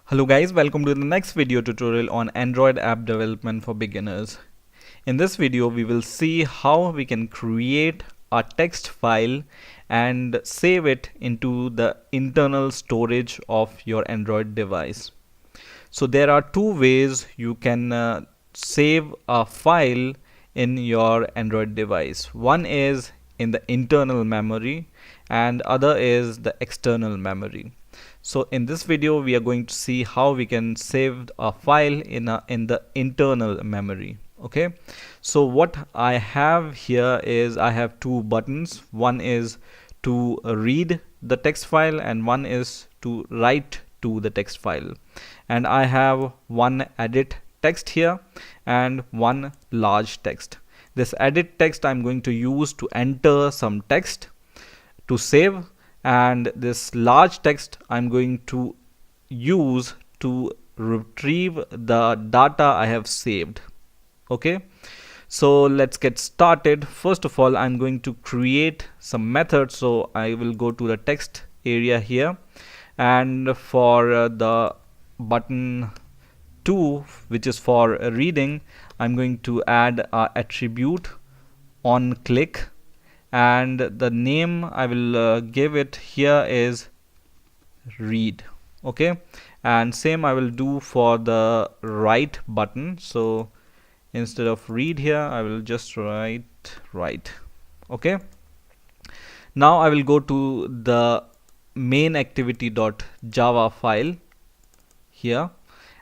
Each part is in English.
Hello guys, welcome to the next video tutorial on Android app development for beginners. In this video we will see how we can create a text file and save it into the internal storage of your Android device. So there are two ways you can save a file in your Android device. One is in the internal memory and other is the external memory. So in this video we are going to see how we can save a file in the internal memory. Okay, so what I have here is I have two buttons. One is to read the text file and one is to write to the text file, and I have one edit text here and one large text. This edit text I'm going to use to enter some text to save, and this large text I'm going to use to retrieve the data I have saved. Okay, so let's get started. First of all, I'm going to create some methods. So I will go to the text area here, and for the button 2, which is for reading, I'm going to add a attribute on click, and the name I will give it here is read. Okay, and same I will do for the write button. So instead of read here I will just write. Okay, now I will go to the main activity.java file here,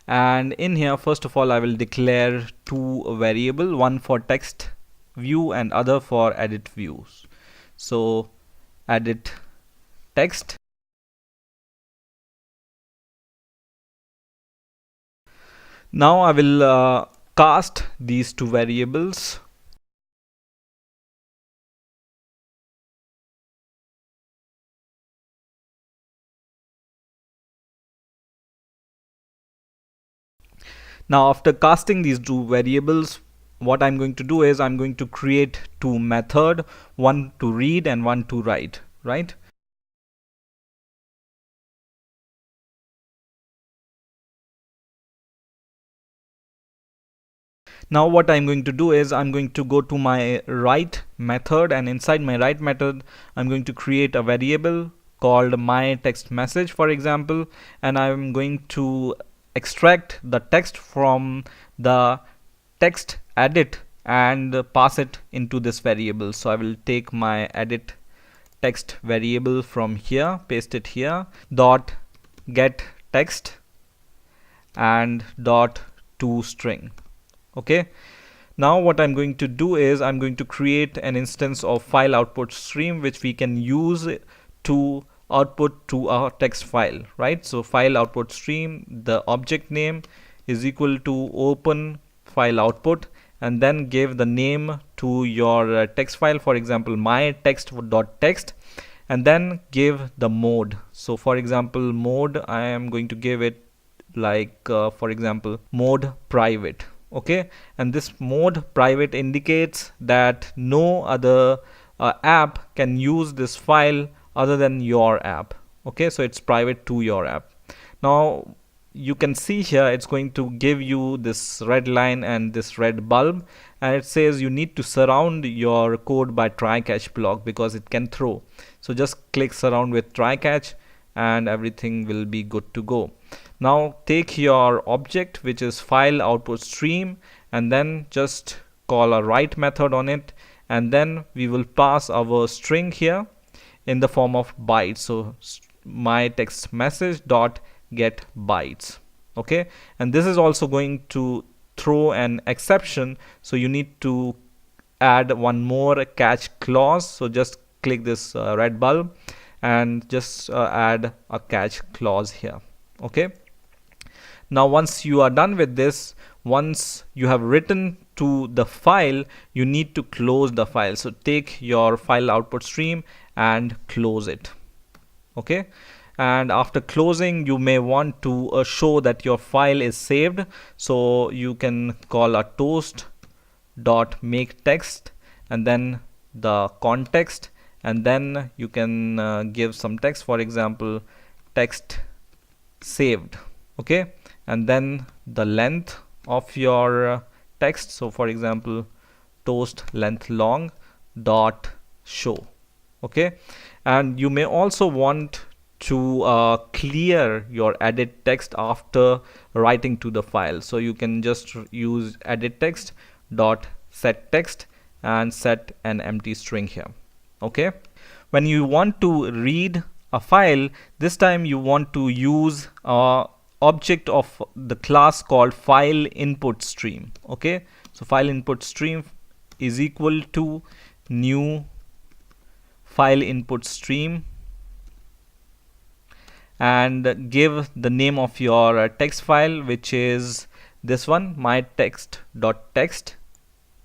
and in here first of all I will declare two variables, one for text view and other for edit views. So edit text. Now I will cast these two variables. Now after casting these two variables, what I'm going to do is I'm going to create two methods, one to read and one to write, right? Now what I'm going to do is I'm going to go to my write method, and inside my write method I'm going to create a variable called my text message, for example, and I'm going to extract the text from the text edit and pass it into this variable. So I will take my edit text variable from here, paste it here, dot get text and dot to string. Okay, now what I'm going to do is I'm going to create an instance of file output stream which we can use to output to our text file, right? So file output stream, the object name is equal to open file output, and then give the name to your text file, for example my text.text, and then give the mode. So for example mode I am going to give it like for example mode private. Okay, and this mode private indicates that no other app can use this file other than your app. Okay, so it's private to your app. Now you can see here it's going to give you this red line and this red bulb, and it says you need to surround your code by try catch block because it can throw. So just click surround with try catch and everything will be good to go. Now take your object which is file output stream and then just call a write method on it, and then we will pass our string here in the form of bytes. So my text message dot get bytes. Okay, and this is also going to throw an exception, so you need to add one more catch clause. So just click this red bulb and just add a catch clause here. Okay, now once you are done with this, once you have written to the file, you need to close the file. So take your file output stream and close it. Okay, and after closing you may want to show that your file is saved, so you can call a toast dot make text and then the context, and then you can give some text, for example text saved. okay, and then the length of your text. So for example, toast length long dot show, okay. And you may also want to clear your edit text after writing to the file, so you can just use edit text dot set text and set an empty string here, okay. When you want to read a file, this time you want to use a object of the class called file input stream, okay. So file input stream is equal to new file input stream, and give the name of your text file, which is this one, my text.txt,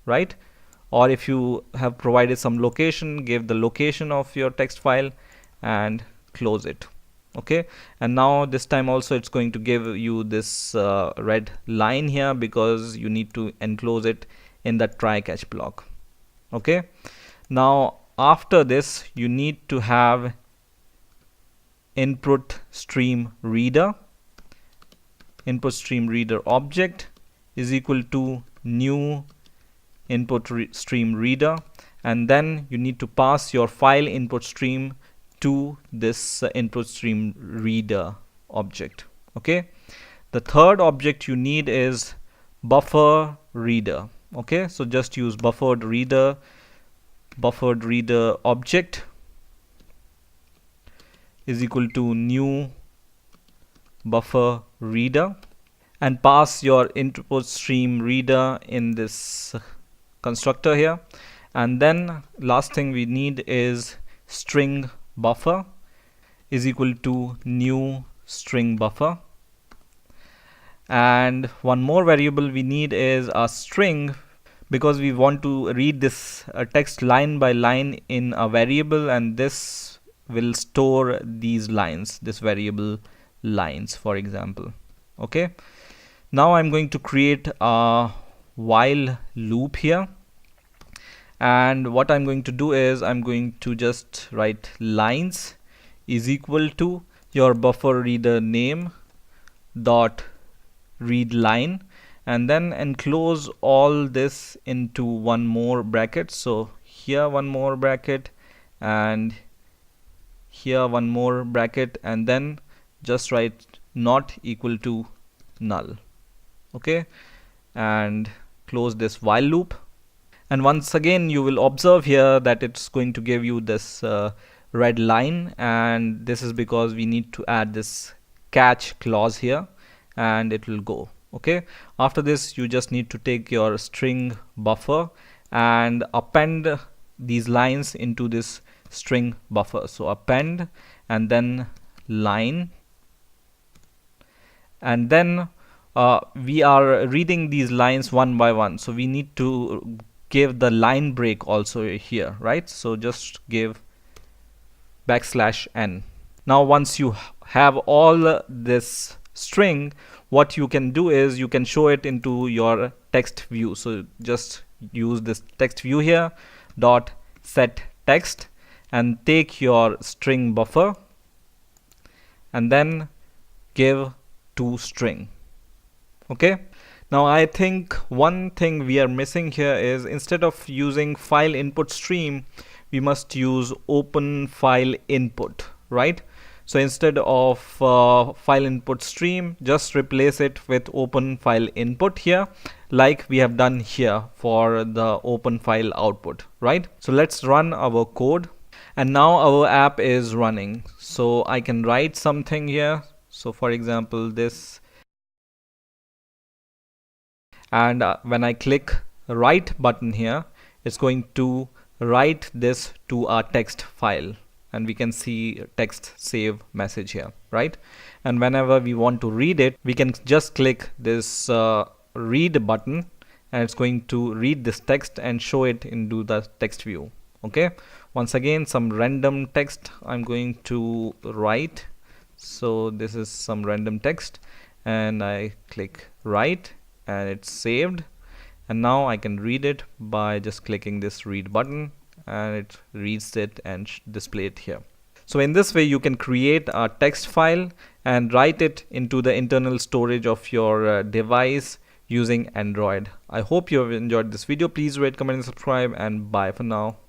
right? Or if you have provided some location, give the location of your text file and close it, okay. And now this time also it's going to give you this red line here because you need to enclose it in the try catch block, okay. Now after this you need to have input stream reader object is equal to new input stream reader, and then you need to pass your file input stream to this input stream reader object, okay. The third object you need is buffer reader, okay. So just use buffered reader object is equal to new buffer reader, and pass your input stream reader in this constructor here. And then last thing we need is string buffer is equal to new string buffer, and one more variable we need is a string, because we want to read this text line by line in a variable, and this will store these lines, this variable lines, for example, okay. Now I'm going to create a while loop here, and what I'm going to do is I'm going to just write lines is equal to your buffer reader name dot read line, and then enclose all this into one more bracket. So here one more bracket and here one more bracket, and then just write not equal to null, okay, and close this while loop. And once again you will observe here that it's going to give you this red line, and this is because we need to add this catch clause here, and it will go, okay. After this you just need to take your string buffer and append these lines into this string buffer. So append and then line, and then we are reading these lines one by one, so we need to give the line break also here, right? So just give \n. Now once you have all this string, what you can do is you can show it into your text view. So just use this text view here dot set text and take your string buffer and then give to string, okay. Now I think one thing we are missing here is, instead of using file input stream, we must use open file input, right? So instead of file input stream, just replace it with open file input here, like we have done here for the open file output, right? So let's run our code, and now our app is running. So I can write something here. So for example this, and when I click write button here, it's going to write this to our text file, and we can see text save message here, right? And whenever we want to read it, we can just click this read button, and it's going to read this text and show it into the text view, okay. Once again, some random text I'm going to write. So this is some random text, and I click write, and it's saved, and now I can read it by just clicking this read button, and it reads it and display it here. So in this way you can create a text file and write it into the internal storage of your device using Android. I hope you have enjoyed this video. Please rate, comment and subscribe, and bye for now.